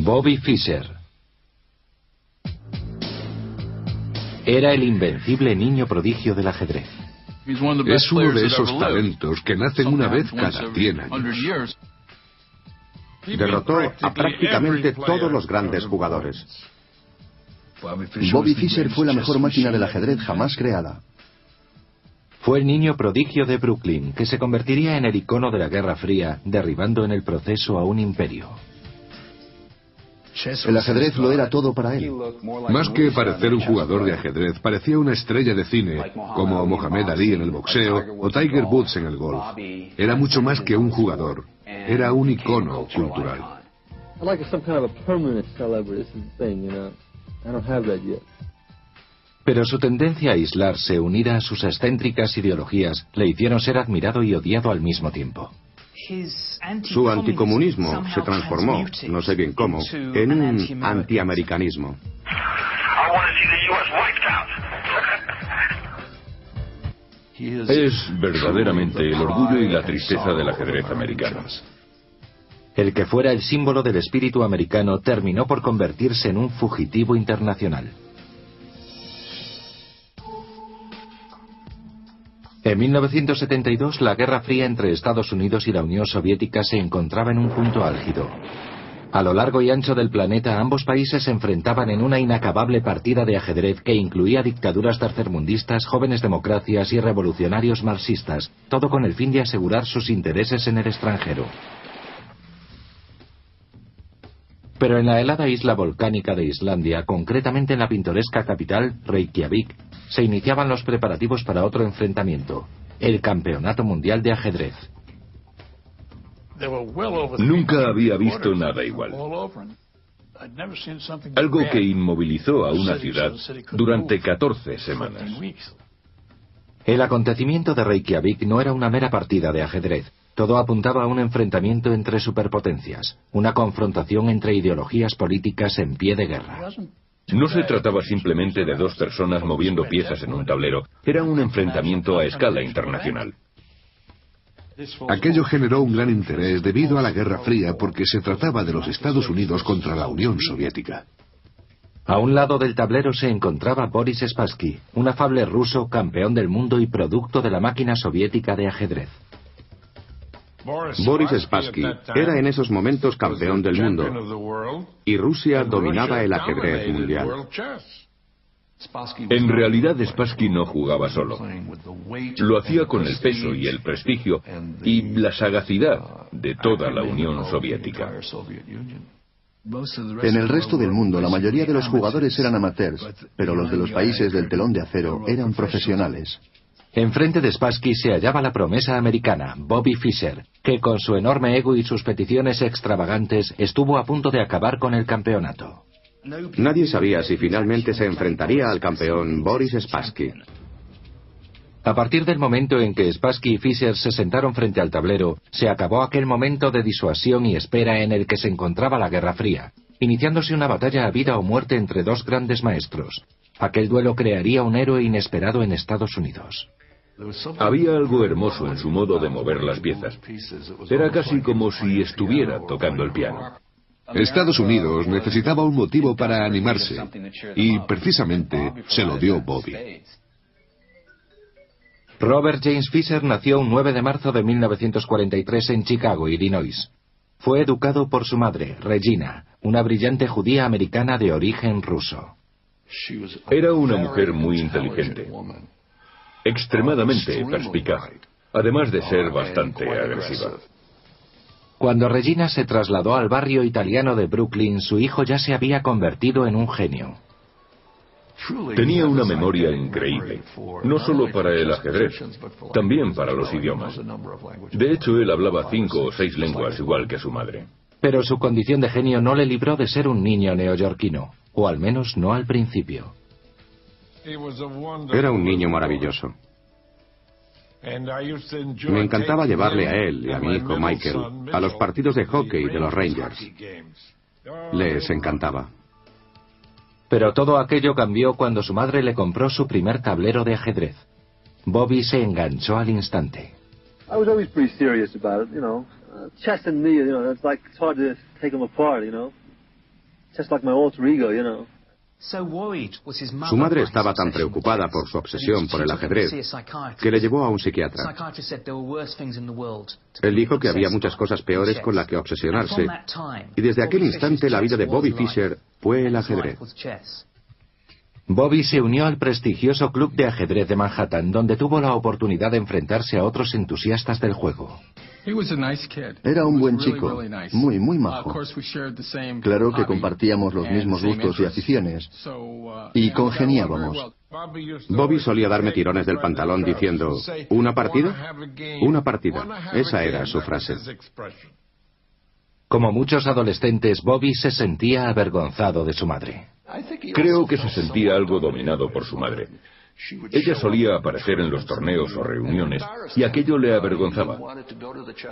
Bobby Fischer. Era el invencible niño prodigio del ajedrez. Es uno de esos talentos que nacen una vez cada 100 años. Derrotó a prácticamente todos los grandes jugadores. Bobby Fischer fue la mejor máquina del ajedrez jamás creada. Fue el niño prodigio de Brooklyn, que se convertiría en el icono de la Guerra Fría, derribando en el proceso a un imperio. El ajedrez lo era todo para él. Más que parecer un jugador de ajedrez, parecía una estrella de cine, como Mohamed Ali en el boxeo o Tiger Woods en el golf. Era mucho más que un jugador, era un icono cultural. Pero su tendencia a aislarse, unida a sus excéntricas ideologías, le hicieron ser admirado y odiado al mismo tiempo. Su anticomunismo se transformó, no sé bien cómo, en un antiamericanismo. Es verdaderamente el orgullo y la tristeza del ajedrez americano. El que fuera el símbolo del espíritu americano terminó por convertirse en un fugitivo internacional. En 1972, la Guerra Fría entre Estados Unidos y la Unión Soviética se encontraba en un punto álgido. A lo largo y ancho del planeta, ambos países se enfrentaban en una inacabable partida de ajedrez que incluía dictaduras tercermundistas, jóvenes democracias y revolucionarios marxistas, todo con el fin de asegurar sus intereses en el extranjero. Pero en la helada isla volcánica de Islandia, concretamente en la pintoresca capital, Reykjavik, se iniciaban los preparativos para otro enfrentamiento, el Campeonato Mundial de Ajedrez. Nunca había visto nada igual. Algo que inmovilizó a una ciudad durante 14 semanas. El acontecimiento de Reykjavik no era una mera partida de ajedrez. Todo apuntaba a un enfrentamiento entre superpotencias, una confrontación entre ideologías políticas en pie de guerra. No se trataba simplemente de dos personas moviendo piezas en un tablero, era un enfrentamiento a escala internacional. Aquello generó un gran interés debido a la Guerra Fría porque se trataba de los Estados Unidos contra la Unión Soviética. A un lado del tablero se encontraba Boris Spassky, un afable ruso, campeón del mundo y producto de la máquina soviética de ajedrez. Boris Spassky era en esos momentos campeón del mundo y Rusia dominaba el ajedrez mundial. En realidad, Spassky no jugaba solo. Lo hacía con el peso y el prestigio y la sagacidad de toda la Unión Soviética. En el resto del mundo, la mayoría de los jugadores eran amateurs, pero los de los países del telón de acero eran profesionales. Enfrente de Spassky se hallaba la promesa americana, Bobby Fischer, que con su enorme ego y sus peticiones extravagantes estuvo a punto de acabar con el campeonato. Nadie sabía si finalmente se enfrentaría al campeón Boris Spassky. A partir del momento en que Spassky y Fischer se sentaron frente al tablero, se acabó aquel momento de disuasión y espera en el que se encontraba la Guerra Fría, iniciándose una batalla a vida o muerte entre dos grandes maestros. Aquel duelo crearía un héroe inesperado en Estados Unidos. Había algo hermoso en su modo de mover las piezas. Era casi como si estuviera tocando el piano. Estados Unidos necesitaba un motivo para animarse y precisamente se lo dio Bobby. Robert James Fischer nació un 9 de marzo de 1943 en Chicago, Illinois. Fue educado por su madre, Regina, una brillante judía americana de origen ruso. Era una mujer muy inteligente, extremadamente perspicaz, además de ser bastante agresiva. Cuando Regina se trasladó al barrio italiano de Brooklyn, su hijo ya se había convertido en un genio. Tenía una memoria increíble, no solo para el ajedrez, también para los idiomas. De hecho, él hablaba 5 o 6 lenguas igual que su madre. Pero su condición de genio no le libró de ser un niño neoyorquino, o al menos no al principio. Era un niño maravilloso. Me encantaba llevarle a él y a mi hijo Michael a los partidos de hockey de los Rangers. Les encantaba. Pero todo aquello cambió cuando su madre le compró su primer tablero de ajedrez. Bobby se enganchó al instante. Su madre estaba tan preocupada por su obsesión por el ajedrez que le llevó a un psiquiatra. Él dijo que había muchas cosas peores con las que obsesionarse, y desde aquel instante la vida de Bobby Fischer fue el ajedrez. Bobby se unió al prestigioso Club de Ajedrez de Manhattan, donde tuvo la oportunidad de enfrentarse a otros entusiastas del juego. Era un buen chico, muy majo. Claro que compartíamos los mismos gustos y aficiones, y congeniábamos. Bobby solía darme tirones del pantalón diciendo, ¿una partida? Una partida. Esa era su frase. Como muchos adolescentes, Bobby se sentía avergonzado de su madre. Creo que se sentía algo dominado por su madre. Ella solía aparecer en los torneos o reuniones y aquello le avergonzaba.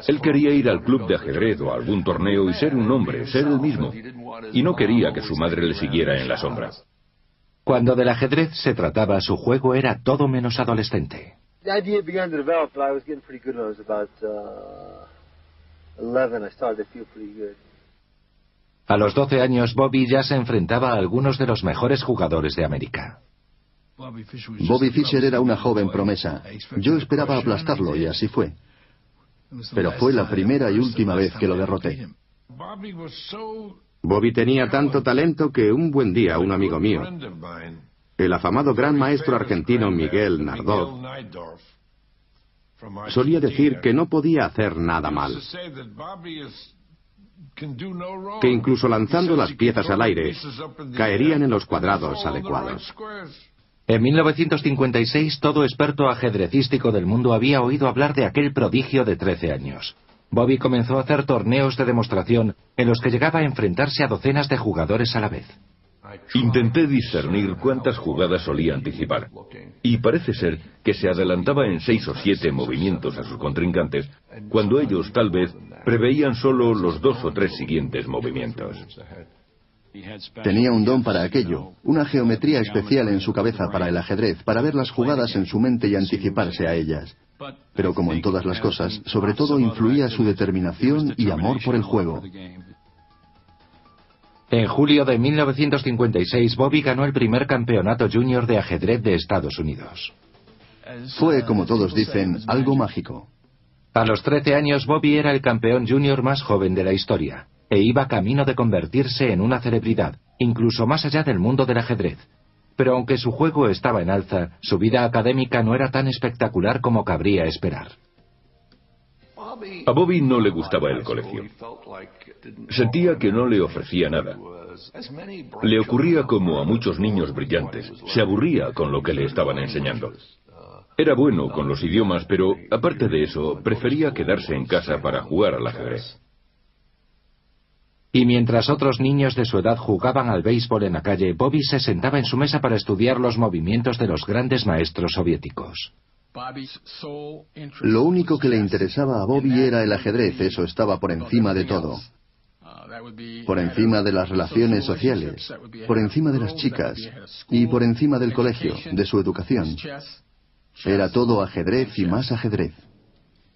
Él quería ir al club de ajedrez o a algún torneo y ser un hombre, ser él mismo. Y no quería que su madre le siguiera en la sombra. Cuando del ajedrez se trataba, su juego era todo menos adolescente. A los 12 años, Bobby ya se enfrentaba a algunos de los mejores jugadores de América. Bobby Fischer era una joven promesa. Yo esperaba aplastarlo y así fue. Pero fue la primera y última vez que lo derroté. Bobby tenía tanto talento que un buen día un amigo mío, el afamado gran maestro argentino Miguel Nardov, solía decir que no podía hacer nada mal, que incluso lanzando las piezas al aire, caerían en los cuadrados adecuados. En 1956, todo experto ajedrecístico del mundo había oído hablar de aquel prodigio de 13 años. Bobby comenzó a hacer torneos de demostración en los que llegaba a enfrentarse a docenas de jugadores a la vez. Intenté discernir cuántas jugadas solía anticipar, y parece ser que se adelantaba en 6 o 7 movimientos a sus contrincantes, cuando ellos tal vez preveían solo los 2 o 3 siguientes movimientos. Tenía un don para aquello, una geometría especial en su cabeza para el ajedrez, para ver las jugadas en su mente y anticiparse a ellas. Pero como en todas las cosas, sobre todo influía su determinación y amor por el juego. En julio de 1956, Bobby ganó el primer campeonato junior de ajedrez de Estados Unidos. Fue, como todos dicen, algo mágico. A los 13 años, Bobby era el campeón junior más joven de la historia, e iba camino de convertirse en una celebridad, incluso más allá del mundo del ajedrez. Pero aunque su juego estaba en alza, su vida académica no era tan espectacular como cabría esperar. A Bobby no le gustaba el colegio. Sentía que no le ofrecía nada. Le ocurría como a muchos niños brillantes. Se aburría con lo que le estaban enseñando. Era bueno con los idiomas, pero aparte de eso, prefería quedarse en casa para jugar al ajedrez. Y mientras otros niños de su edad jugaban al béisbol en la calle, Bobby se sentaba en su mesa para estudiar los movimientos de los grandes maestros soviéticos. Lo único que le interesaba a Bobby era el ajedrez, eso estaba por encima de todo. Por encima de las relaciones sociales, por encima de las chicas y por encima del colegio, de su educación. Era todo ajedrez y más ajedrez.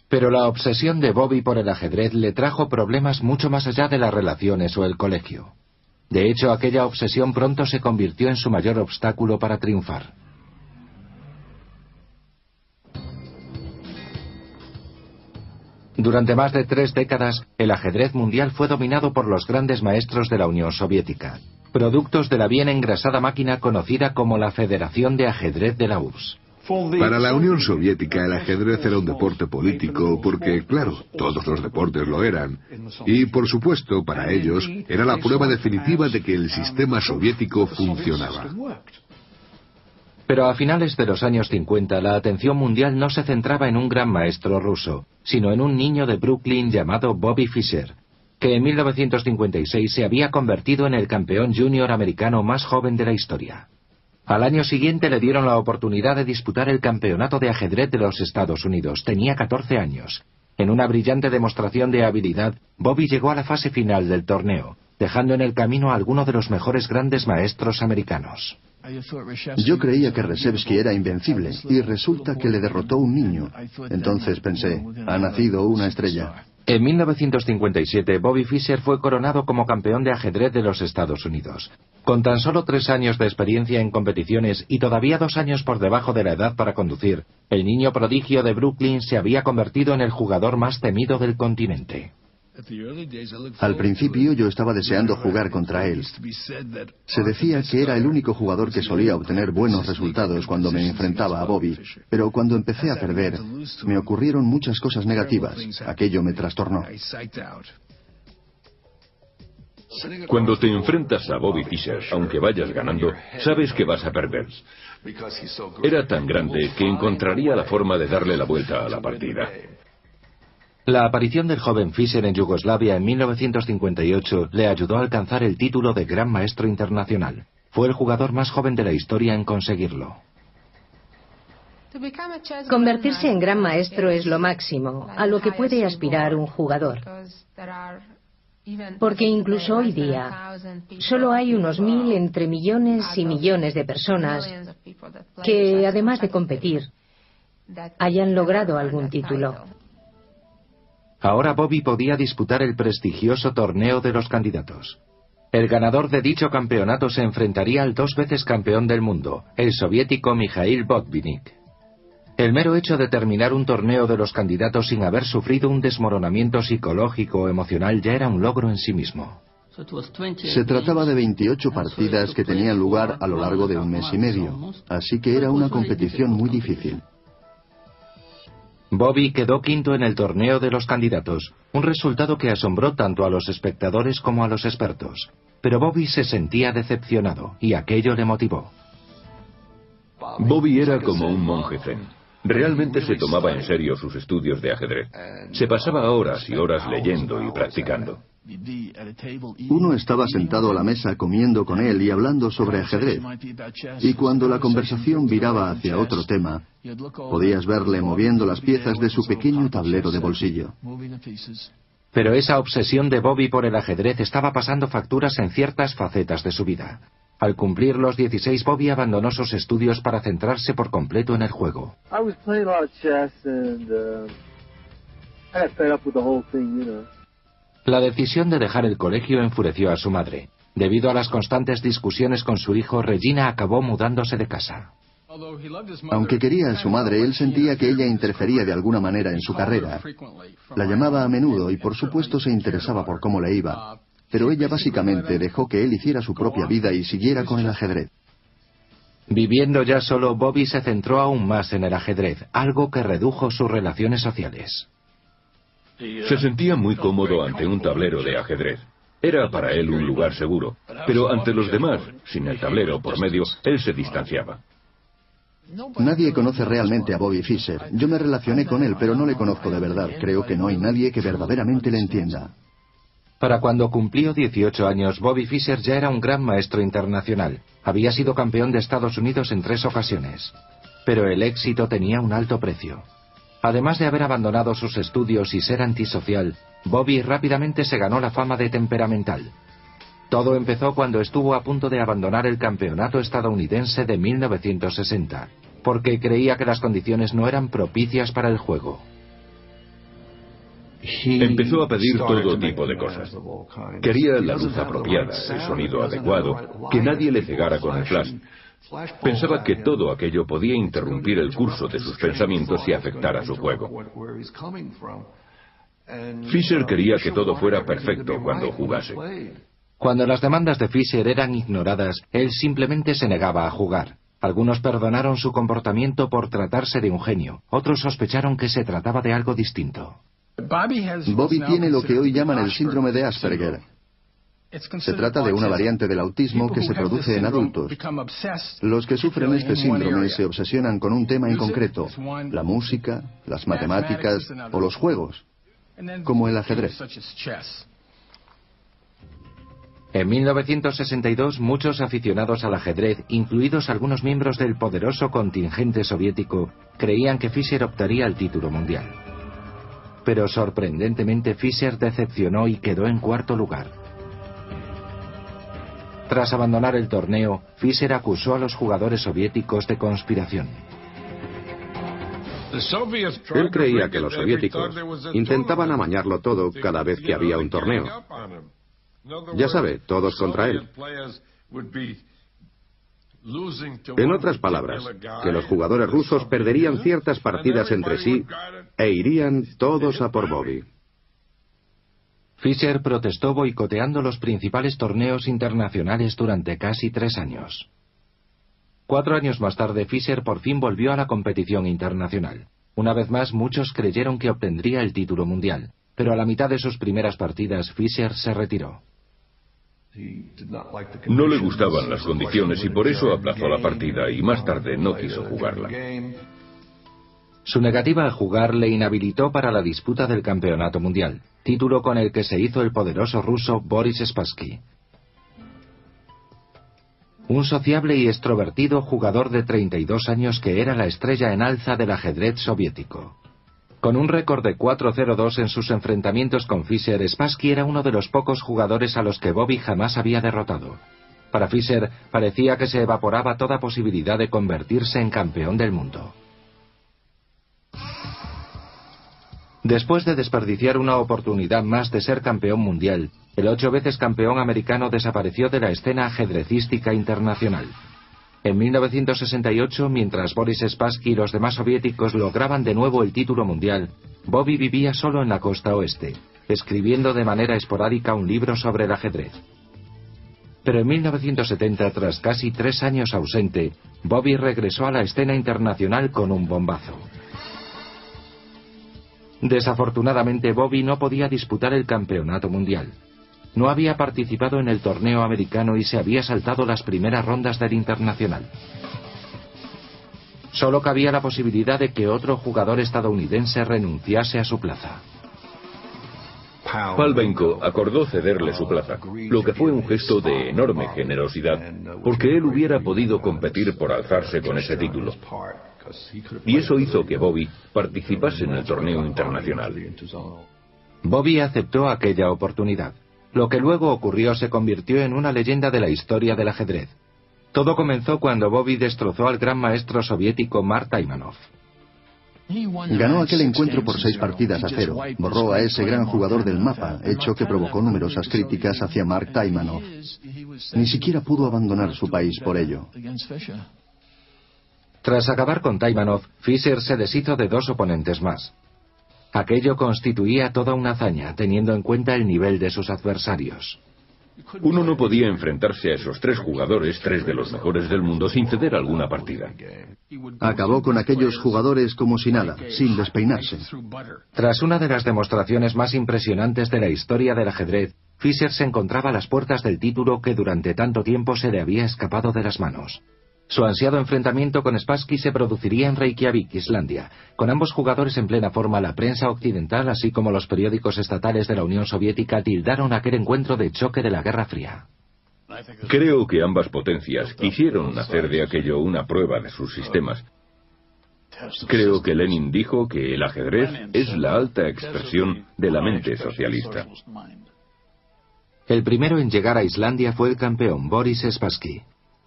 Pero la obsesión de Bobby por el ajedrez le trajo problemas mucho más allá de las relaciones o el colegio. De hecho, aquella obsesión pronto se convirtió en su mayor obstáculo para triunfar. Durante más de 3 décadas, el ajedrez mundial fue dominado por los grandes maestros de la Unión Soviética, productos de la bien engrasada máquina conocida como la Federación de Ajedrez de la URSS. Para la Unión Soviética el ajedrez era un deporte político porque, claro, todos los deportes lo eran. Y, por supuesto, para ellos era la prueba definitiva de que el sistema soviético funcionaba. Pero a finales de los años 50, la atención mundial no se centraba en un gran maestro ruso, sino en un niño de Brooklyn llamado Bobby Fischer, que en 1956 se había convertido en el campeón junior americano más joven de la historia. Al año siguiente le dieron la oportunidad de disputar el campeonato de ajedrez de los Estados Unidos. Tenía 14 años. En una brillante demostración de habilidad, Bobby llegó a la fase final del torneo, dejando en el camino a alguno de los mejores grandes maestros americanos. Yo creía que Reshevsky era invencible, y resulta que le derrotó un niño. Entonces pensé, ha nacido una estrella. En 1957, Bobby Fischer fue coronado como campeón de ajedrez de los Estados Unidos. Con tan solo 3 años de experiencia en competiciones y todavía 2 años por debajo de la edad para conducir, el niño prodigio de Brooklyn se había convertido en el jugador más temido del continente. Al principio yo estaba deseando jugar contra él. Se decía que era el único jugador que solía obtener buenos resultados cuando me enfrentaba a Bobby, pero cuando empecé a perder, me ocurrieron muchas cosas negativas. Aquello me trastornó. Cuando te enfrentas a Bobby Fischer, aunque vayas ganando, sabes que vas a perder. Era tan grande que encontraría la forma de darle la vuelta a la partida. La aparición del joven Fischer en Yugoslavia en 1958 le ayudó a alcanzar el título de Gran Maestro Internacional. Fue el jugador más joven de la historia en conseguirlo. Convertirse en Gran Maestro es lo máximo, a lo que puede aspirar un jugador. Porque incluso hoy día, solo hay unos 1000 entre millones y millones de personas que, además de competir, hayan logrado algún título. Ahora Bobby podía disputar el prestigioso torneo de los candidatos. El ganador de dicho campeonato se enfrentaría al 2 veces campeón del mundo, el soviético Mikhail Botvinnik. El mero hecho de terminar un torneo de los candidatos sin haber sufrido un desmoronamiento psicológico o emocional ya era un logro en sí mismo. Se trataba de 28 partidas que tenían lugar a lo largo de un mes y medio, así que era una competición muy difícil. Bobby quedó quinto en el torneo de los candidatos, un resultado que asombró tanto a los espectadores como a los expertos. Pero Bobby se sentía decepcionado, y aquello le motivó. Bobby era como un monje zen. Realmente se tomaba en serio sus estudios de ajedrez. Se pasaba horas y horas leyendo y practicando. Uno estaba sentado a la mesa comiendo con él y hablando sobre ajedrez. Y cuando la conversación viraba hacia otro tema, podías verle moviendo las piezas de su pequeño tablero de bolsillo. Pero esa obsesión de Bobby por el ajedrez estaba pasando facturas en ciertas facetas de su vida. Al cumplir los 16, Bobby abandonó sus estudios para centrarse por completo en el juego. La decisión de dejar el colegio enfureció a su madre. Debido a las constantes discusiones con su hijo, Regina acabó mudándose de casa. Aunque quería a su madre, él sentía que ella interfería de alguna manera en su carrera. La llamaba a menudo y por supuesto se interesaba por cómo le iba. Pero ella básicamente dejó que él hiciera su propia vida y siguiera con el ajedrez. Viviendo ya solo, Bobby se centró aún más en el ajedrez, algo que redujo sus relaciones sociales. Se sentía muy cómodo ante un tablero de ajedrez. Era para él un lugar seguro, pero ante los demás, sin el tablero por medio, él se distanciaba. Nadie conoce realmente a Bobby Fischer. Yo me relacioné con él, pero no le conozco de verdad. Creo que no hay nadie que verdaderamente le entienda. Para cuando cumplió 18 años, Bobby Fischer ya era un gran maestro internacional. Había sido campeón de Estados Unidos en 3 ocasiones. Pero el éxito tenía un alto precio. Además de haber abandonado sus estudios y ser antisocial, Bobby rápidamente se ganó la fama de temperamental. Todo empezó cuando estuvo a punto de abandonar el campeonato estadounidense de 1960, porque creía que las condiciones no eran propicias para el juego. Empezó a pedir todo tipo de cosas. Quería la luz apropiada, el sonido adecuado, que nadie le cegara con el flash. Pensaba que todo aquello podía interrumpir el curso de sus pensamientos y afectar a su juego. Fischer quería que todo fuera perfecto cuando jugase. Cuando las demandas de Fischer eran ignoradas, él simplemente se negaba a jugar. Algunos perdonaron su comportamiento por tratarse de un genio, otros sospecharon que se trataba de algo distinto. Bobby tiene lo que hoy llaman el síndrome de Asperger. Se trata de una variante del autismo que se produce en adultos. Los que sufren este síndrome se obsesionan con un tema en concreto, la música, las matemáticas o los juegos, como el ajedrez. En 1962, muchos aficionados al ajedrez, incluidos algunos miembros del poderoso contingente soviético, creían que Fischer optaría al título mundial. Pero sorprendentemente Fischer decepcionó y quedó en 4º lugar. Tras abandonar el torneo, Fischer acusó a los jugadores soviéticos de conspiración. Él creía que los soviéticos intentaban amañarlo todo cada vez que había un torneo. Ya sabe, todos contra él. En otras palabras, que los jugadores rusos perderían ciertas partidas entre sí e irían todos a por Bobby. Fischer protestó boicoteando los principales torneos internacionales durante casi 3 años. 4 años más tarde, Fischer por fin volvió a la competición internacional. Una vez más, muchos creyeron que obtendría el título mundial, pero a la mitad de sus primeras partidas, Fischer se retiró. No le gustaban las condiciones y por eso aplazó la partida y más tarde no quiso jugarla. Su negativa a jugar le inhabilitó para la disputa del campeonato mundial, título con el que se hizo el poderoso ruso Boris Spassky. Un sociable y extrovertido jugador de 32 años que era la estrella en alza del ajedrez soviético. Con un récord de 4-0-2 en sus enfrentamientos con Fischer, Spassky era uno de los pocos jugadores a los que Bobby jamás había derrotado. Para Fischer parecía que se evaporaba toda posibilidad de convertirse en campeón del mundo. Después de desperdiciar una oportunidad más de ser campeón mundial, el 8 veces campeón americano desapareció de la escena ajedrecística internacional. En 1968, mientras Boris Spassky y los demás soviéticos lograban de nuevo el título mundial, Bobby vivía solo en la costa oeste, escribiendo de manera esporádica un libro sobre el ajedrez. Pero en 1970, tras casi 3 años ausente, Bobby regresó a la escena internacional con un bombazo. Desafortunadamente, Bobby no podía disputar el campeonato mundial. No había participado en el torneo americano y se había saltado las primeras rondas del internacional. Solo cabía la posibilidad de que otro jugador estadounidense renunciase a su plaza. Palvenko acordó cederle su plaza, lo que fue un gesto de enorme generosidad, porque él hubiera podido competir por alzarse con ese título. Y eso hizo que Bobby participase en el torneo internacional. Bobby aceptó aquella oportunidad. Lo que luego ocurrió se convirtió en una leyenda de la historia del ajedrez. Todo comenzó cuando Bobby destrozó al gran maestro soviético Mark Taimanov. Ganó aquel encuentro por 6 partidas a 0. Borró a ese gran jugador del mapa, hecho que provocó numerosas críticas hacia Mark Taimanov. Ni siquiera pudo abandonar su país por ello. Tras acabar con Taimanov, Fischer se deshizo de 2 oponentes más. Aquello constituía toda una hazaña, teniendo en cuenta el nivel de sus adversarios. Uno no podía enfrentarse a esos 3 jugadores, 3 de los mejores del mundo, sin ceder alguna partida. Acabó con aquellos jugadores como si nada, sin despeinarse. Tras una de las demostraciones más impresionantes de la historia del ajedrez, Fischer se encontraba a las puertas del título que durante tanto tiempo se le había escapado de las manos. Su ansiado enfrentamiento con Spassky se produciría en Reykjavik, Islandia. Con ambos jugadores en plena forma, la prensa occidental, así como los periódicos estatales de la Unión Soviética, tildaron aquel encuentro de choque de la Guerra Fría. Creo que ambas potencias quisieron hacer de aquello una prueba de sus sistemas. Creo que Lenin dijo que el ajedrez es la alta expresión de la mente socialista. El primero en llegar a Islandia fue el campeón, Boris Spassky.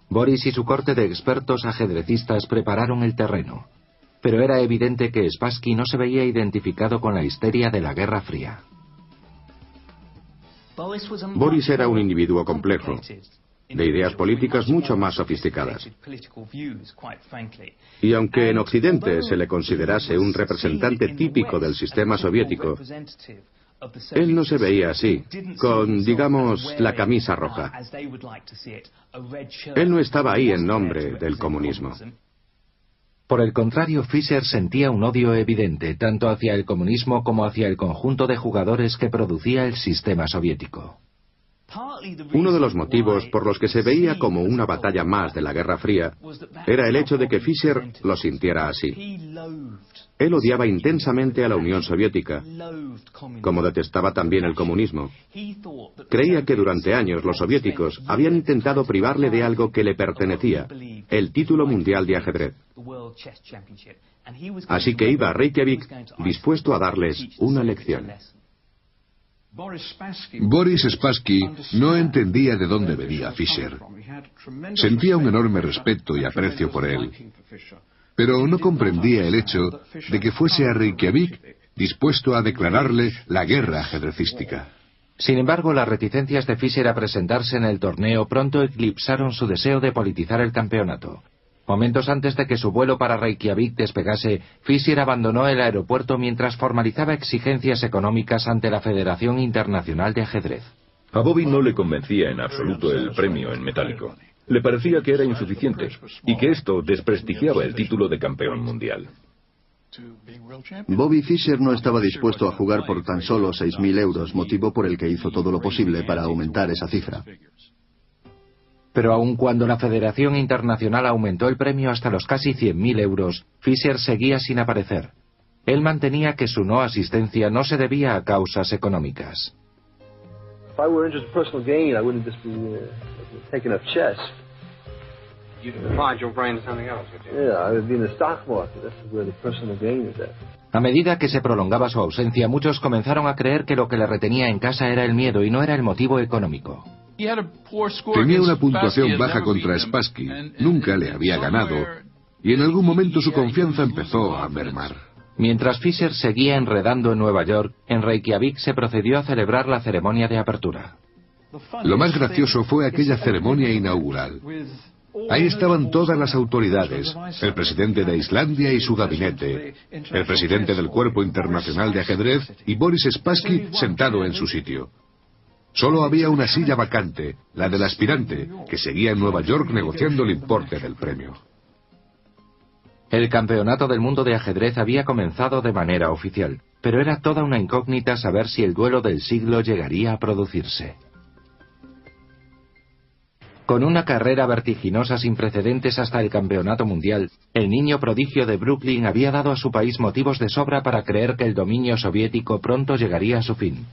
Boris y su corte de expertos ajedrecistas prepararon el terreno. Pero era evidente que Spassky no se veía identificado con la histeria de la Guerra Fría. Boris era un individuo complejo, de ideas políticas mucho más sofisticadas. Y aunque en Occidente se le considerase un representante típico del sistema soviético, él no se veía así, con, digamos, la camisa roja. Él no estaba ahí en nombre del comunismo. Por el contrario, Fischer sentía un odio evidente, tanto hacia el comunismo como hacia el conjunto de jugadores que producía el sistema soviético. Uno de los motivos por los que se veía como una batalla más de la Guerra Fría era el hecho de que Fischer lo sintiera así. Él odiaba intensamente a la Unión Soviética, como detestaba también el comunismo. Creía que durante años los soviéticos habían intentado privarle de algo que le pertenecía, el título mundial de ajedrez. Así que iba a Reykjavik dispuesto a darles una lección. Boris Spassky no entendía de dónde venía Fischer. Sentía un enorme respeto y aprecio por él. pero no comprendía el hecho de que fuese a Reykjavik dispuesto a declararle la guerra ajedrecística. Sin embargo, las reticencias de Fischer a presentarse en el torneo pronto eclipsaron su deseo de politizar el campeonato. Momentos antes de que su vuelo para Reykjavik despegase, Fischer abandonó el aeropuerto mientras formalizaba exigencias económicas ante la Federación Internacional de Ajedrez. A Bobby no le convencía en absoluto el premio en metálico. Le parecía que era insuficiente y que esto desprestigiaba el título de campeón mundial. Bobby Fischer no estaba dispuesto a jugar por tan solo 6.000 euros, motivo por el que hizo todo lo posible para aumentar esa cifra. Pero aun cuando la Federación Internacional aumentó el premio hasta los casi 100.000 euros, Fischer seguía sin aparecer. Él mantenía que su no asistencia no se debía a causas económicas. A medida que se prolongaba su ausencia, muchos comenzaron a creer que lo que le retenía en casa era el miedo y no era el motivo económico. Tenía una puntuación baja contra Spassky, nunca le había ganado, y en algún momento su confianza empezó a mermar. Mientras Fischer seguía enredando en Nueva York, en Reykjavik se procedió a celebrar la ceremonia de apertura. Lo más gracioso fue aquella ceremonia inaugural. Ahí estaban todas las autoridades, el presidente de Islandia y su gabinete, el presidente del Cuerpo Internacional de Ajedrez y Boris Spassky sentado en su sitio. Solo había una silla vacante, la del aspirante, que seguía en Nueva York negociando el importe del premio. El Campeonato del Mundo de Ajedrez había comenzado de manera oficial, pero era toda una incógnita saber si el duelo del siglo llegaría a producirse. Con una carrera vertiginosa sin precedentes hasta el Campeonato Mundial, el niño prodigio de Brooklyn había dado a su país motivos de sobra para creer que el dominio soviético pronto llegaría a su fin.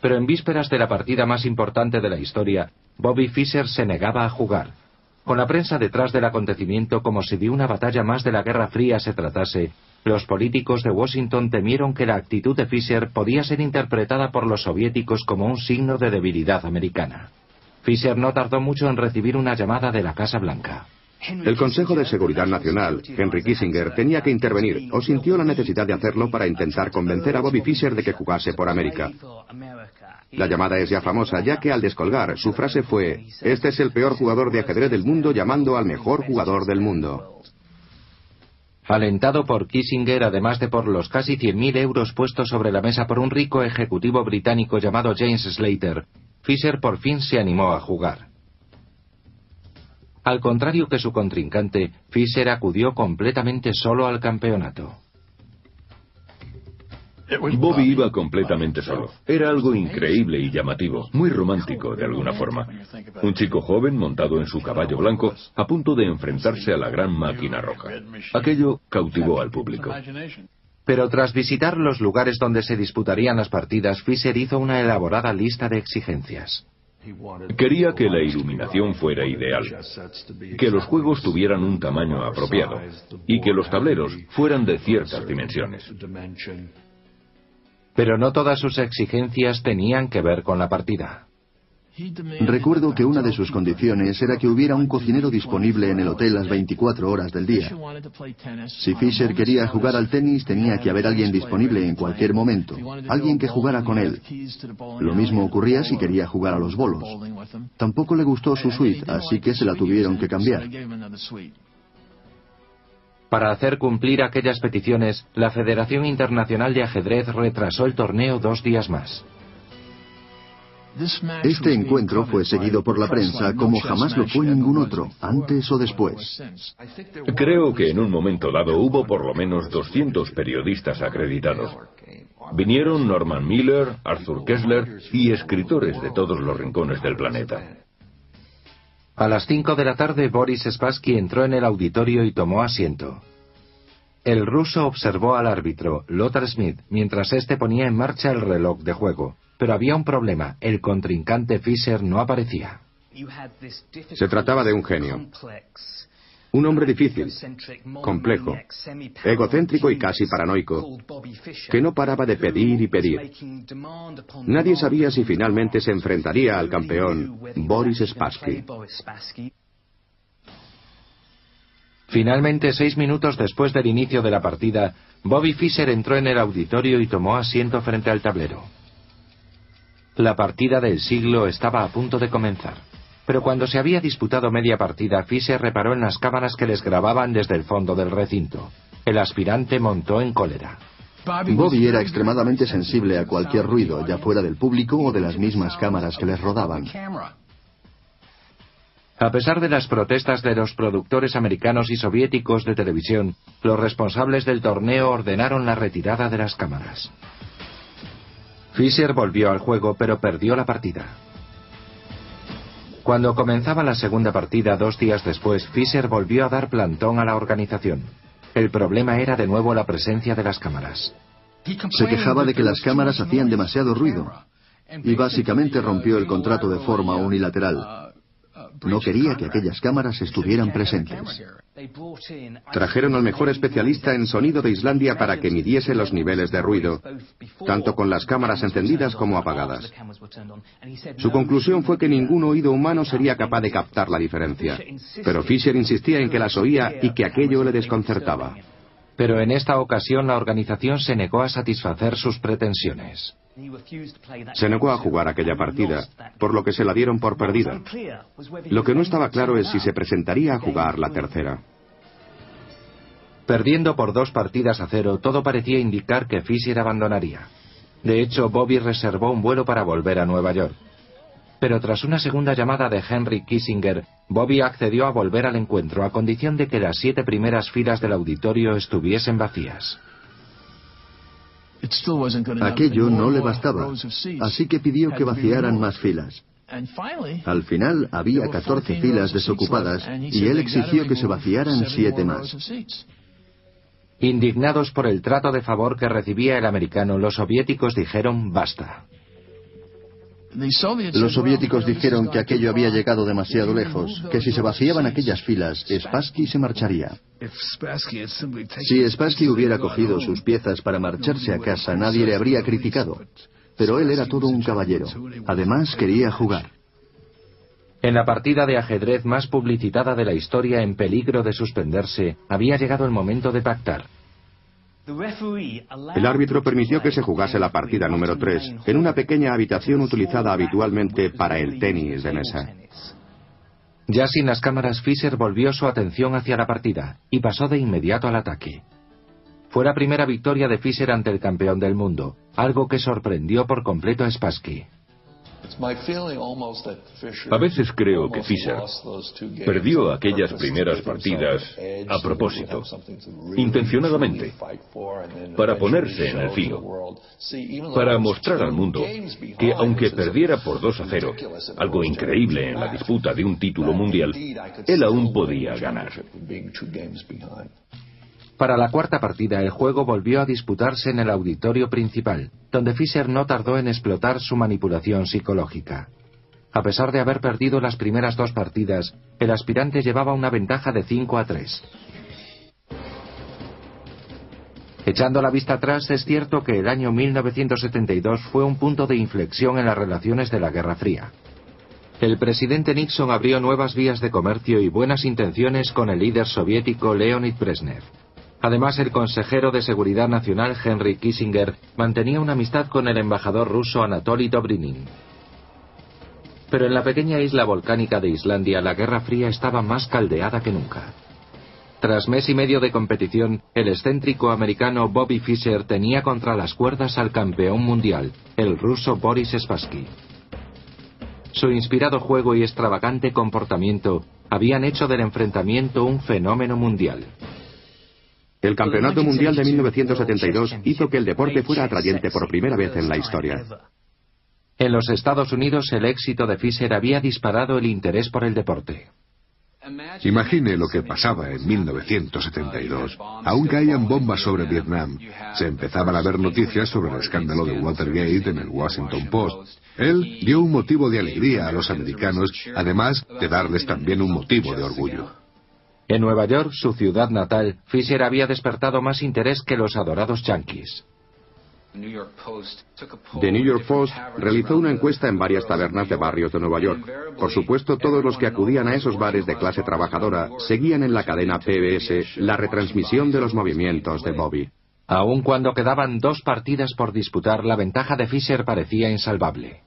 Pero en vísperas de la partida más importante de la historia, Bobby Fischer se negaba a jugar. Con la prensa detrás del acontecimiento como si de una batalla más de la Guerra Fría se tratase, los políticos de Washington temieron que la actitud de Fischer podía ser interpretada por los soviéticos como un signo de debilidad americana. Fischer no tardó mucho en recibir una llamada de la Casa Blanca. El Consejo de Seguridad Nacional, Henry Kissinger, tenía que intervenir o sintió la necesidad de hacerlo para intentar convencer a Bobby Fischer de que jugase por América. La llamada es ya famosa, ya que al descolgar, su frase fue: "Este es el peor jugador de ajedrez del mundo llamando al mejor jugador del mundo". Alentado por Kissinger, además de por los casi 100.000 euros puestos sobre la mesa por un rico ejecutivo británico llamado James Slater, Fischer por fin se animó a jugar. Al contrario que su contrincante, Fischer acudió completamente solo al campeonato. Bobby iba completamente solo. Era algo increíble y llamativo, muy romántico de alguna forma. Un chico joven montado en su caballo blanco, a punto de enfrentarse a la gran máquina roja. Aquello cautivó al público. Pero tras visitar los lugares donde se disputarían las partidas, Fischer hizo una elaborada lista de exigencias. Quería que la iluminación fuera ideal, que los juegos tuvieran un tamaño apropiado y que los tableros fueran de ciertas dimensiones. Pero no todas sus exigencias tenían que ver con la partida. Recuerdo que una de sus condiciones era que hubiera un cocinero disponible en el hotel las 24 horas del día. Si Fischer quería jugar al tenis, tenía que haber alguien disponible en cualquier momento, alguien que jugara con él. Lo mismo ocurría si quería jugar a los bolos. Tampoco le gustó su suite, así que se la tuvieron que cambiar. Para hacer cumplir aquellas peticiones, la Federación Internacional de Ajedrez retrasó el torneo 2 días más. Este encuentro fue seguido por la prensa como jamás lo fue ningún otro, antes o después. Creo que en un momento dado hubo por lo menos 200 periodistas acreditados. Vinieron Norman Miller, Arthur Kessler y escritores de todos los rincones del planeta. A las 5 de la tarde, Boris Spassky entró en el auditorio y tomó asiento. El ruso observó al árbitro, Lothar Schmidt, mientras éste ponía en marcha el reloj de juego. Pero había un problema, el contrincante Fischer no aparecía. Se trataba de un genio. Un hombre difícil, complejo, egocéntrico y casi paranoico, que no paraba de pedir y pedir. Nadie sabía si finalmente se enfrentaría al campeón Boris Spassky. Finalmente, 6 minutos después del inicio de la partida, Bobby Fischer entró en el auditorio y tomó asiento frente al tablero. La partida del siglo estaba a punto de comenzar. Pero cuando se había disputado media partida, Fischer reparó en las cámaras que les grababan desde el fondo del recinto. El aspirante montó en cólera. Bobby era extremadamente sensible a cualquier ruido, ya fuera del público o de las mismas cámaras que les rodaban. A pesar de las protestas de los productores americanos y soviéticos de televisión, los responsables del torneo ordenaron la retirada de las cámaras. Fischer volvió al juego, pero perdió la partida. Cuando comenzaba la segunda partida 2 días después, Fischer volvió a dar plantón a la organización. El problema era de nuevo la presencia de las cámaras. Se quejaba de que las cámaras hacían demasiado ruido y básicamente rompió el contrato de forma unilateral. No quería que aquellas cámaras estuvieran presentes. Trajeron al mejor especialista en sonido de Islandia para que midiese los niveles de ruido, tanto con las cámaras encendidas como apagadas. Su conclusión fue que ningún oído humano sería capaz de captar la diferencia, pero Fischer insistía en que las oía y que aquello le desconcertaba. Pero en esta ocasión la organización se negó a satisfacer sus pretensiones. Se negó a jugar aquella partida, por lo que se la dieron por perdida. Lo que no estaba claro es si se presentaría a jugar la tercera. Perdiendo por 2-0, todo parecía indicar que Fischer abandonaría. De hecho, Bobby reservó un vuelo para volver a Nueva York. Pero tras una segunda llamada de Henry Kissinger, Bobby accedió a volver al encuentro a condición de que las 7 primeras filas del auditorio estuviesen vacías. Aquello no le bastaba, así que pidió que vaciaran más filas. Al final había 14 filas desocupadas y él exigió que se vaciaran 7 más. Indignados por el trato de favor que recibía el americano, los soviéticos dijeron basta. Los soviéticos dijeron que aquello había llegado demasiado lejos, que si se vaciaban aquellas filas, Spassky se marcharía. Si Spassky hubiera cogido sus piezas para marcharse a casa, nadie le habría criticado. Pero él era todo un caballero. Además, quería jugar. En la partida de ajedrez más publicitada de la historia, en peligro de suspenderse, había llegado el momento de pactar. El árbitro permitió que se jugase la partida número 3 en una pequeña habitación utilizada habitualmente para el tenis de mesa. Ya sin las cámaras, Fischer volvió su atención hacia la partida y pasó de inmediato al ataque. Fue la primera victoria de Fischer ante el campeón del mundo, algo que sorprendió por completo a Spassky. A veces creo que Fischer perdió aquellas primeras partidas a propósito, intencionadamente, para ponerse en el filo, para mostrar al mundo que aunque perdiera por 2-0, algo increíble en la disputa de un título mundial, él aún podía ganar. Para la cuarta partida, el juego volvió a disputarse en el auditorio principal, donde Fischer no tardó en explotar su manipulación psicológica. A pesar de haber perdido las primeras 2 partidas, el aspirante llevaba una ventaja de 5-3. Echando la vista atrás, es cierto que el año 1972 fue un punto de inflexión en las relaciones de la Guerra Fría. El presidente Nixon abrió nuevas vías de comercio y buenas intenciones con el líder soviético Leonid Brezhnev. Además, el consejero de Seguridad Nacional Henry Kissinger mantenía una amistad con el embajador ruso Anatoly Dobrinin. Pero en la pequeña isla volcánica de Islandia, la Guerra Fría estaba más caldeada que nunca. Tras mes y medio de competición, el excéntrico americano Bobby Fischer tenía contra las cuerdas al campeón mundial, el ruso Boris Spassky. Su inspirado juego y extravagante comportamiento habían hecho del enfrentamiento un fenómeno mundial. El Campeonato Mundial de 1972 hizo que el deporte fuera atrayente por primera vez en la historia. En los Estados Unidos, el éxito de Fischer había disparado el interés por el deporte. Imagine lo que pasaba en 1972. Aunque hayan bombas sobre Vietnam, se empezaban a ver noticias sobre el escándalo de Watergate en el Washington Post. Él dio un motivo de alegría a los americanos, además de darles también un motivo de orgullo. En Nueva York, su ciudad natal, Fischer había despertado más interés que los adorados yanquis. The New York Post realizó una encuesta en varias tabernas de barrios de Nueva York. Por supuesto, todos los que acudían a esos bares de clase trabajadora seguían en la cadena PBS la retransmisión de los movimientos de Bobby. Aun cuando quedaban 2 partidas por disputar, la ventaja de Fischer parecía insalvable.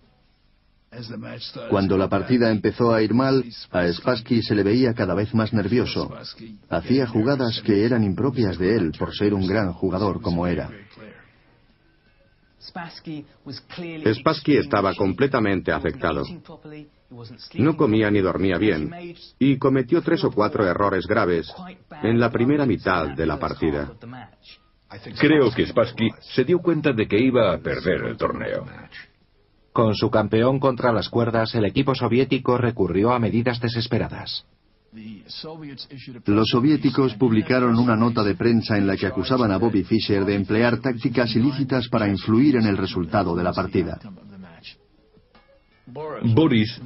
Cuando la partida empezó a ir mal, a Spassky se le veía cada vez más nervioso. Hacía jugadas que eran impropias de él por ser un gran jugador como era. Spassky estaba completamente afectado. No comía ni dormía bien y cometió 3 o 4 errores graves en la primera mitad de la partida. Creo que Spassky se dio cuenta de que iba a perder el torneo. Con su campeón contra las cuerdas, el equipo soviético recurrió a medidas desesperadas. Los soviéticos publicaron una nota de prensa en la que acusaban a Bobby Fischer de emplear tácticas ilícitas para influir en el resultado de la partida. Boris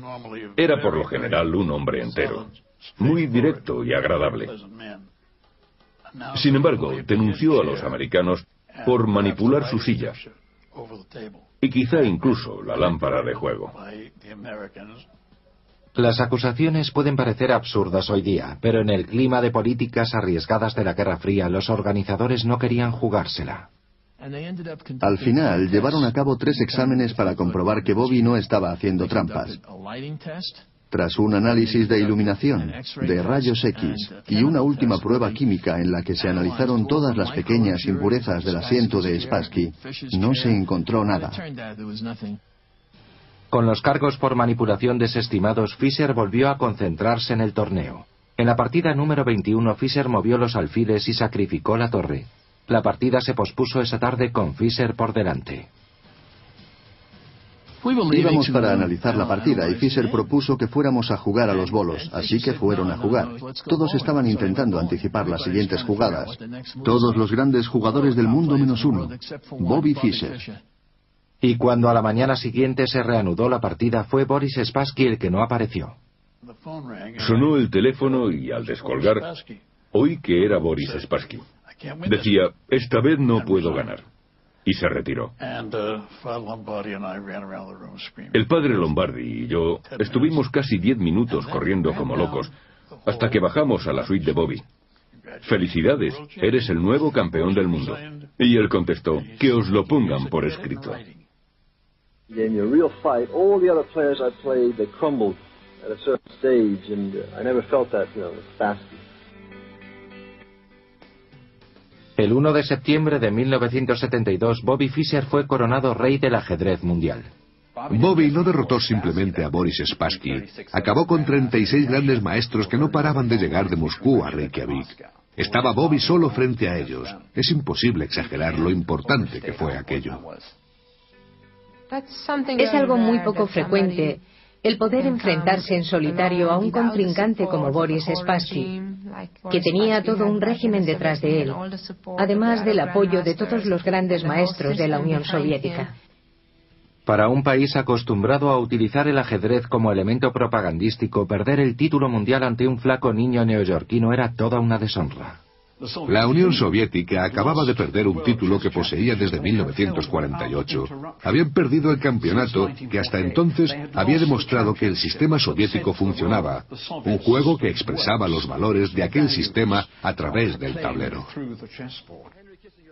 era por lo general un hombre entero, muy directo y agradable. Sin embargo, denunció a los americanos por manipular su silla y quizá incluso la lámpara de juego. Las acusaciones pueden parecer absurdas hoy día, pero en el clima de políticas arriesgadas de la Guerra Fría, los organizadores no querían jugársela. Al final, llevaron a cabo 3 exámenes para comprobar que Bobby no estaba haciendo trampas. Tras un análisis de iluminación, de rayos X y una última prueba química en la que se analizaron todas las pequeñas impurezas del asiento de Spassky, no se encontró nada. Con los cargos por manipulación desestimados, Fischer volvió a concentrarse en el torneo. En la partida número 21, Fischer movió los alfiles y sacrificó la torre. La partida se pospuso esa tarde con Fischer por delante. Íbamos para analizar la partida y Fischer propuso que fuéramos a jugar a los bolos, así que fueron a jugar. Todos estaban intentando anticipar las siguientes jugadas. Todos los grandes jugadores del mundo menos uno, Bobby Fischer. Y cuando a la mañana siguiente se reanudó la partida, fue Boris Spassky el que no apareció. Sonó el teléfono y al descolgar, oí que era Boris Spassky. Decía, esta vez no puedo ganar. Y se retiró. El padre Lombardi y yo estuvimos casi 10 minutos corriendo como locos, hasta que bajamos a la suite de Bobby. Felicidades, eres el nuevo campeón del mundo. Y él contestó, que os lo pongan por escrito. El 1 de septiembre de 1972, Bobby Fischer fue coronado rey del ajedrez mundial. Bobby no derrotó simplemente a Boris Spassky, acabó con 36 grandes maestros que no paraban de llegar de Moscú a Reykjavik. Estaba Bobby solo frente a ellos. Es imposible exagerar lo importante que fue aquello. Es algo muy poco frecuente el poder enfrentarse en solitario a un contrincante como Boris Spassky, que tenía todo un régimen detrás de él, además del apoyo de todos los grandes maestros de la Unión Soviética. Para un país acostumbrado a utilizar el ajedrez como elemento propagandístico, perder el título mundial ante un flaco niño neoyorquino era toda una deshonra. La Unión Soviética acababa de perder un título que poseía desde 1948. Habían perdido el campeonato que hasta entonces había demostrado que el sistema soviético funcionaba, un juego que expresaba los valores de aquel sistema a través del tablero.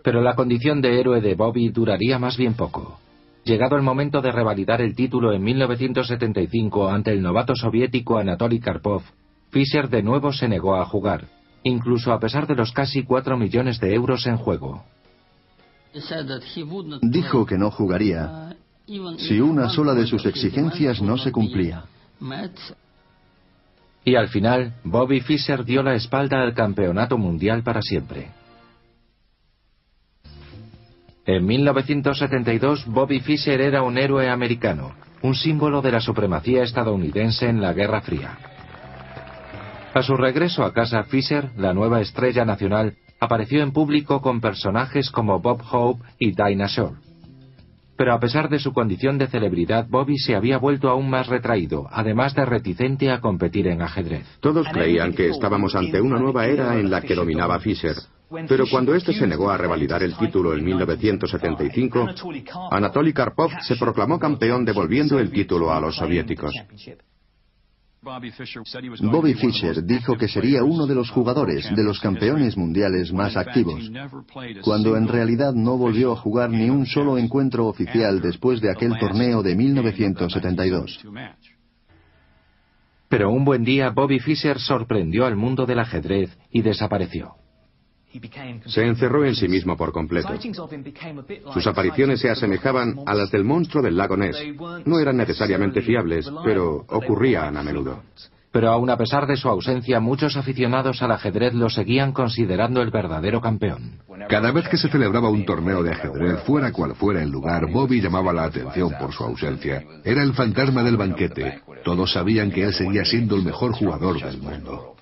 Pero la condición de héroe de Bobby duraría más bien poco. Llegado el momento de revalidar el título en 1975 ante el novato soviético Anatoly Karpov, Fischer de nuevo se negó a jugar, incluso a pesar de los casi 4 millones de euros en juego. Dijo que no jugaría si una sola de sus exigencias no se cumplía. Y al final, Bobby Fischer dio la espalda al campeonato mundial para siempre. En 1972, Bobby Fischer era un héroe americano, un símbolo de la supremacía estadounidense en la Guerra Fría. A su regreso a casa, Fischer, la nueva estrella nacional, apareció en público con personajes como Bob Hope y Dinah Shore. Pero a pesar de su condición de celebridad, Bobby se había vuelto aún más retraído, además de reticente a competir en ajedrez. Todos creían que estábamos ante una nueva era en la que dominaba Fischer. Pero cuando este se negó a revalidar el título en 1975, Anatoly Karpov se proclamó campeón devolviendo el título a los soviéticos. Bobby Fischer dijo que sería uno de los jugadores, de los campeones mundiales más activos, cuando en realidad no volvió a jugar ni un solo encuentro oficial después de aquel torneo de 1972. Pero un buen día Bobby Fischer sorprendió al mundo del ajedrez y desapareció. Se encerró en sí mismo por completo. Sus apariciones se asemejaban a las del monstruo del lago Ness. No eran necesariamente fiables, pero ocurrían a menudo. Pero aun a pesar de su ausencia, muchos aficionados al ajedrez lo seguían considerando el verdadero campeón. Cada vez que se celebraba un torneo de ajedrez, fuera cual fuera el lugar, Bobby llamaba la atención por su ausencia. Era el fantasma del banquete. Todos sabían que él seguía siendo el mejor jugador del mundo.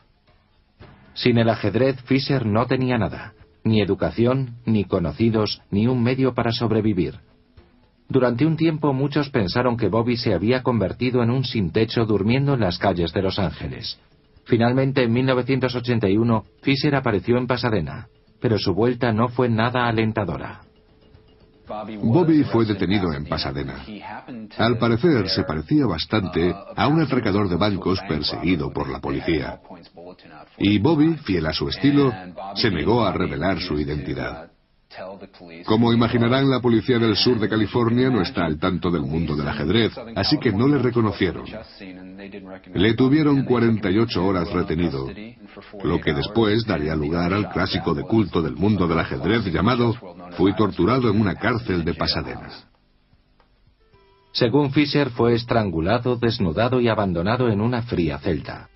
Sin el ajedrez, Fischer no tenía nada. Ni educación, ni conocidos, ni un medio para sobrevivir. Durante un tiempo muchos pensaron que Bobby se había convertido en un sin techo durmiendo en las calles de Los Ángeles. Finalmente, en 1981, Fischer apareció en Pasadena, pero su vuelta no fue nada alentadora. Bobby fue detenido en Pasadena. Al parecer, se parecía bastante a un atracador de bancos perseguido por la policía. Y Bobby, fiel a su estilo, se negó a revelar su identidad. Como imaginarán, la policía del sur de California no está al tanto del mundo del ajedrez, así que no le reconocieron. Le tuvieron 48 horas retenido, lo que después daría lugar al clásico de culto del mundo del ajedrez llamado "Fui torturado en una cárcel de Pasadena". Según Fischer, fue estrangulado, desnudado y abandonado en una fría celda.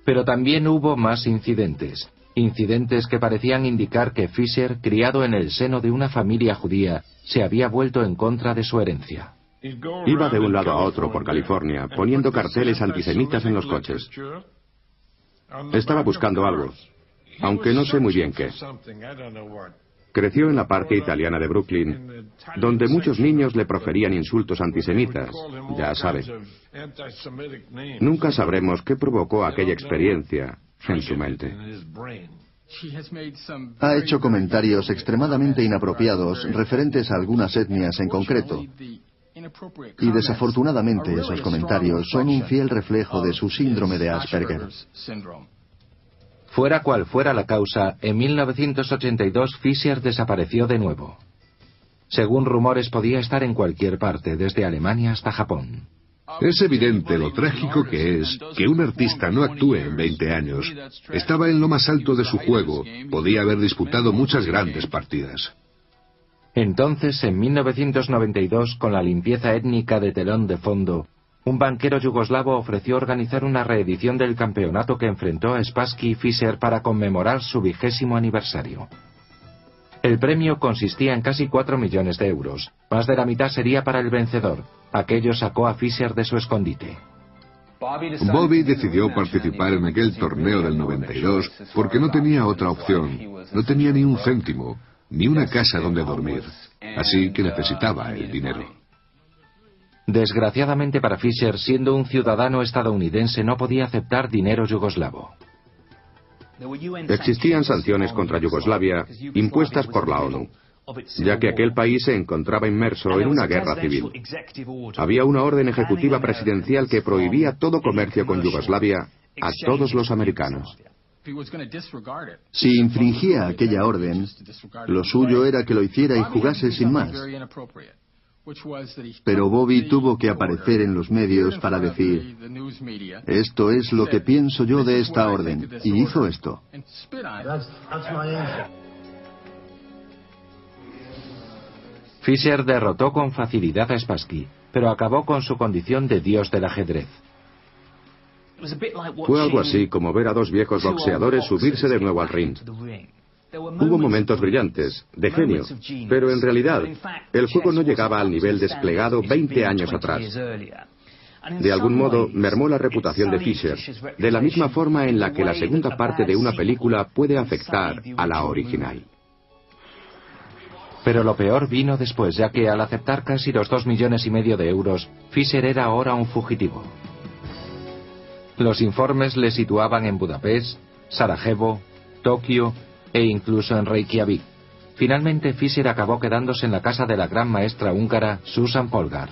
Pero también hubo más incidentes. Incidentes que parecían indicar que Fischer, criado en el seno de una familia judía, se había vuelto en contra de su herencia. Iba de un lado a otro por California, poniendo carteles antisemitas en los coches. Estaba buscando algo, aunque no sé muy bien qué. Creció en la parte italiana de Brooklyn, donde muchos niños le proferían insultos antisemitas, ya sabe. Nunca sabremos qué provocó aquella experiencia en su mente. Ha hecho comentarios extremadamente inapropiados referentes a algunas etnias en concreto. Y desafortunadamente esos comentarios son un fiel reflejo de su síndrome de Asperger. Fuera cual fuera la causa, en 1982 Fischer desapareció de nuevo. Según rumores, podía estar en cualquier parte, desde Alemania hasta Japón. Es evidente lo trágico que es que un artista no actúe en 20 años. Estaba en lo más alto de su juego, podía haber disputado muchas grandes partidas. Entonces, en 1992, con la limpieza étnica de telón de fondo, un banquero yugoslavo ofreció organizar una reedición del campeonato que enfrentó a Spassky y Fischer para conmemorar su 20º aniversario. El premio consistía en casi 4 millones de euros. Más de la mitad sería para el vencedor. Aquello sacó a Fischer de su escondite. Bobby decidió participar en aquel torneo del 92 porque no tenía otra opción. No tenía ni un céntimo, ni una casa donde dormir. Así que necesitaba el dinero. Desgraciadamente para Fischer, siendo un ciudadano estadounidense, no podía aceptar dinero yugoslavo. Existían sanciones contra Yugoslavia impuestas por la ONU, ya que aquel país se encontraba inmerso en una guerra civil. Había una orden ejecutiva presidencial que prohibía todo comercio con Yugoslavia a todos los americanos. Si infringía aquella orden, lo suyo era que lo hiciera y jugase sin más. Pero Bobby tuvo que aparecer en los medios para decir: esto es lo que pienso yo de esta orden, y hizo esto. Fischer derrotó con facilidad a Spassky, pero acabó con su condición de dios del ajedrez. Fue algo así como ver a dos viejos boxeadores subirse de nuevo al ring. Hubo momentos brillantes, de genio, pero en realidad el juego no llegaba al nivel desplegado 20 años atrás. De algún modo mermó la reputación de Fischer, de la misma forma en la que la segunda parte de una película puede afectar a la original. Pero lo peor vino después, ya que al aceptar casi los 2,5 millones de euros, Fischer era ahora un fugitivo. Los informes le situaban en Budapest, Sarajevo, Tokio e incluso en Reykjavik. Finalmente Fischer acabó quedándose en la casa de la gran maestra húngara Susan Polgar.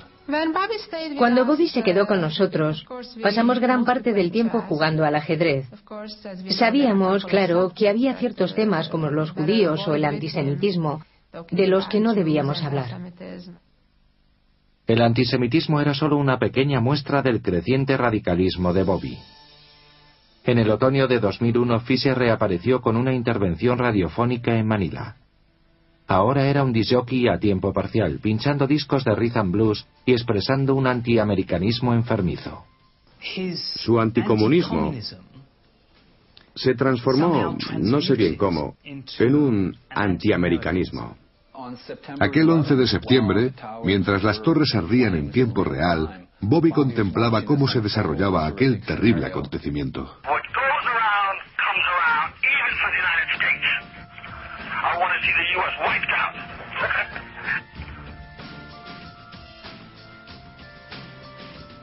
Cuando Bobby se quedó con nosotros, pasamos gran parte del tiempo jugando al ajedrez. Sabíamos, claro, que había ciertos temas como los judíos o el antisemitismo, de los que no debíamos hablar. El antisemitismo era solo una pequeña muestra del creciente radicalismo de Bobby. En el otoño de 2001, Fischer reapareció con una intervención radiofónica en Manila. Ahora era un discjockey a tiempo parcial, pinchando discos de rhythm and blues y expresando un antiamericanismo enfermizo. Su anticomunismo se transformó, no sé bien cómo, en un antiamericanismo. Aquel 11 de septiembre, mientras las torres ardían en tiempo real, Bobby contemplaba cómo se desarrollaba aquel terrible acontecimiento.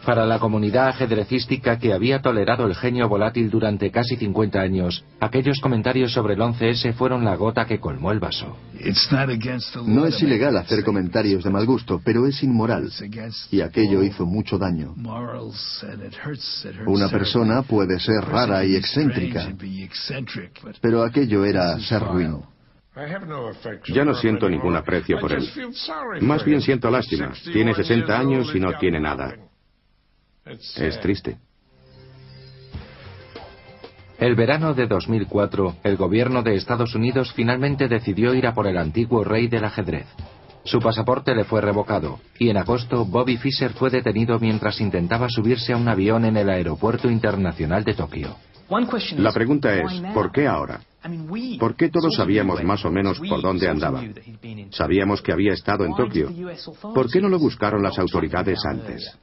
Para la comunidad ajedrecística que había tolerado el genio volátil durante casi 50 años, aquellos comentarios sobre el 11S fueron la gota que colmó el vaso. No es ilegal hacer comentarios de mal gusto, pero es inmoral. Y aquello hizo mucho daño. Una persona puede ser rara y excéntrica, pero aquello era ser ruin. Ya no siento ningún aprecio por él. Más bien siento lástima. Tiene 60 años y no tiene nada. Es triste. El verano de 2004, el gobierno de Estados Unidos finalmente decidió ir a por el antiguo rey del ajedrez. Su pasaporte le fue revocado, y en agosto Bobby Fischer fue detenido mientras intentaba subirse a un avión en el aeropuerto internacional de Tokio. La pregunta es, ¿por qué ahora? ¿Por qué todos sabíamos más o menos por dónde andaba? Sabíamos que había estado en Tokio. ¿Por qué no lo buscaron las autoridades antes?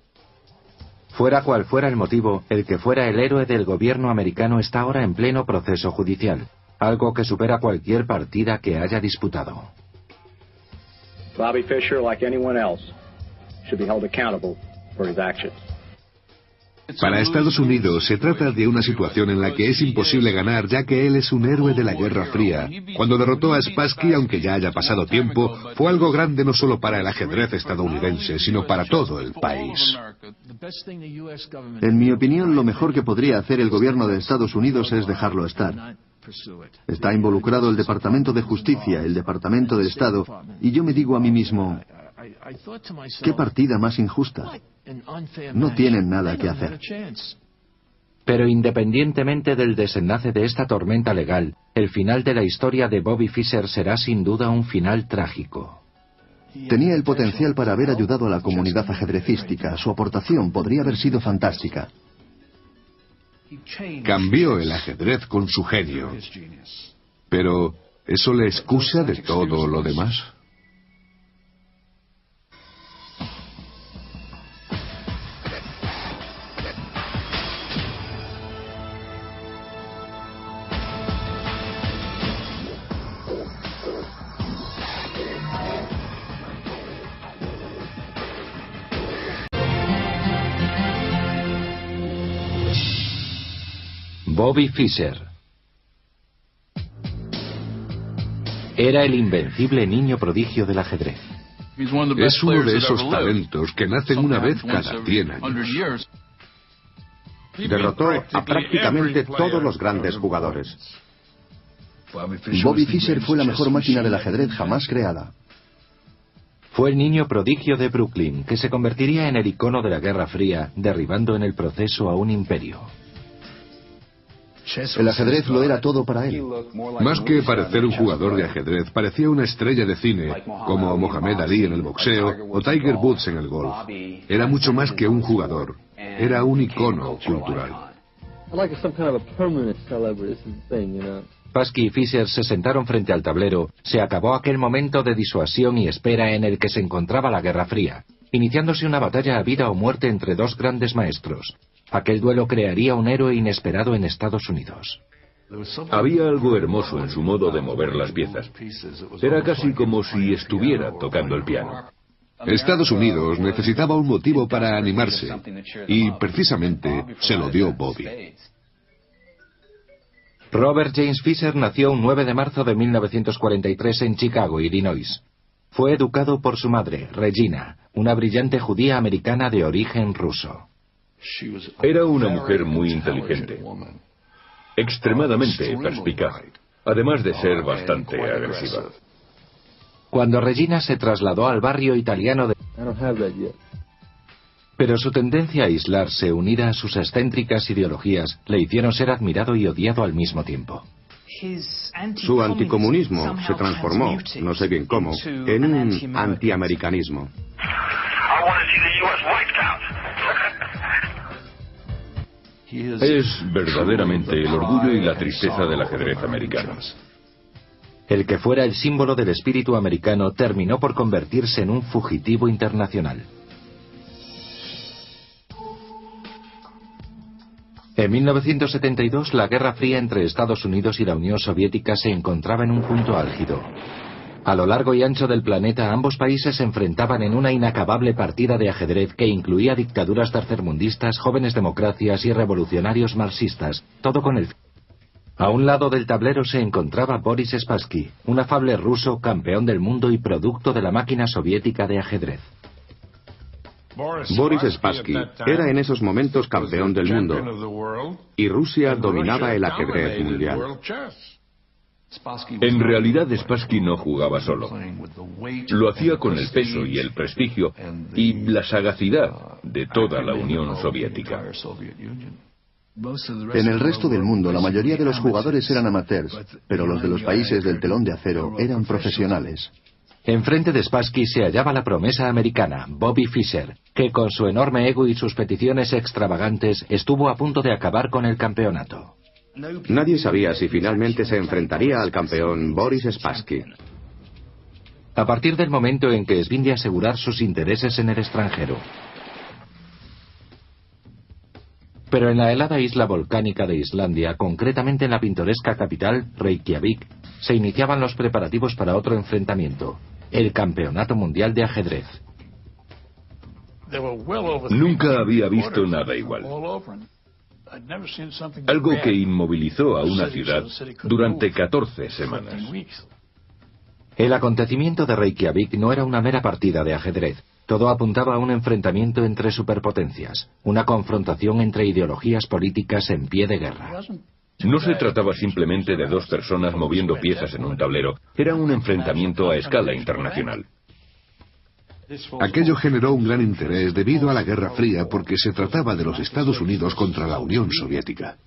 Fuera cual fuera el motivo, el que fuera el héroe del gobierno americano está ahora en pleno proceso judicial, algo que supera cualquier partida que haya disputado. Bobby Fischer, like anyone else, should be held accountable for his actions. Para Estados Unidos se trata de una situación en la que es imposible ganar, ya que él es un héroe de la Guerra Fría. Cuando derrotó a Spassky, aunque ya haya pasado tiempo, fue algo grande no solo para el ajedrez estadounidense, sino para todo el país. En mi opinión, lo mejor que podría hacer el gobierno de Estados Unidos es dejarlo estar. Está involucrado el Departamento de Justicia, el Departamento de Estado, y yo me digo a mí mismo, ¿qué partida más injusta? No tienen nada que hacer. Pero independientemente del desenlace de esta tormenta legal, el final de la historia de Bobby Fischer será sin duda un final trágico. Tenía el potencial para haber ayudado a la comunidad ajedrecística. Su aportación podría haber sido fantástica. Cambió el ajedrez con su genio. Pero, ¿eso le excusa de todo lo demás? Bobby Fischer era el invencible niño prodigio del ajedrez. Es uno de esos talentos que nacen una vez cada 100 años. Derrotó a prácticamente todos los grandes jugadores. Bobby Fischer fue la mejor máquina del ajedrez jamás creada. Fue el niño prodigio de Brooklyn, que se convertiría en el icono de la Guerra Fría, derribando en el proceso a un imperio. El ajedrez lo era todo para él. Más que parecer un jugador de ajedrez, parecía una estrella de cine, como Mohamed Ali en el boxeo o Tiger Woods en el golf. Era mucho más que un jugador, era un icono cultural. Spassky y Fischer se sentaron frente al tablero. Se acabó aquel momento de disuasión y espera en el que se encontraba la Guerra Fría, iniciándose una batalla a vida o muerte entre dos grandes maestros. Aquel duelo crearía un héroe inesperado en Estados Unidos. Había algo hermoso en su modo de mover las piezas. Era casi como si estuviera tocando el piano. Estados Unidos necesitaba un motivo para animarse, y precisamente se lo dio Bobby. Robert James Fisher nació un 9 de marzo de 1943 en Chicago, Illinois. Fue educado por su madre, Regina, una brillante judía americana de origen ruso. Era una mujer muy inteligente, extremadamente perspicaz, además de ser bastante agresiva. Cuando Regina se trasladó al barrio italiano de... Pero su tendencia a aislarse, unida a sus excéntricas ideologías, le hicieron ser admirado y odiado al mismo tiempo. Su anticomunismo se transformó, no sé bien cómo, en un antiamericanismo. Es verdaderamente el orgullo y la tristeza del ajedrez americano. El que fuera el símbolo del espíritu americano terminó por convertirse en un fugitivo internacional. En 1972, la Guerra Fría entre Estados Unidos y la Unión Soviética se encontraba en un punto álgido. A lo largo y ancho del planeta, ambos países se enfrentaban en una inacabable partida de ajedrez que incluía dictaduras tercermundistas, jóvenes democracias y revolucionarios marxistas, todo con el... A un lado del tablero se encontraba Boris Spassky, un afable ruso, campeón del mundo y producto de la máquina soviética de ajedrez. Boris Spassky era en esos momentos campeón del mundo y Rusia dominaba el ajedrez mundial. En realidad, Spassky no jugaba solo. Lo hacía con el peso y el prestigio y la sagacidad de toda la Unión Soviética. En el resto del mundo, la mayoría de los jugadores eran amateurs, pero los de los países del telón de acero eran profesionales. Enfrente de Spassky se hallaba la promesa americana, Bobby Fischer, que con su enorme ego y sus peticiones extravagantes estuvo a punto de acabar con el campeonato. Nadie sabía si finalmente se enfrentaría al campeón Boris Spassky. A partir del momento en que esbin de asegurar sus intereses en el extranjero. Pero en la helada isla volcánica de Islandia, concretamente en la pintoresca capital, Reykjavik, se iniciaban los preparativos para otro enfrentamiento, el Campeonato Mundial de Ajedrez. Nunca había visto nada igual. Algo que inmovilizó a una ciudad durante 14 semanas. El acontecimiento de Reykjavik no era una mera partida de ajedrez. Todo apuntaba a un enfrentamiento entre superpotencias, una confrontación entre ideologías políticas en pie de guerra. No se trataba simplemente de dos personas moviendo piezas en un tablero, era un enfrentamiento a escala internacional. Aquello generó un gran interés debido a la Guerra Fría porque se trataba de los Estados Unidos contra la Unión Soviética.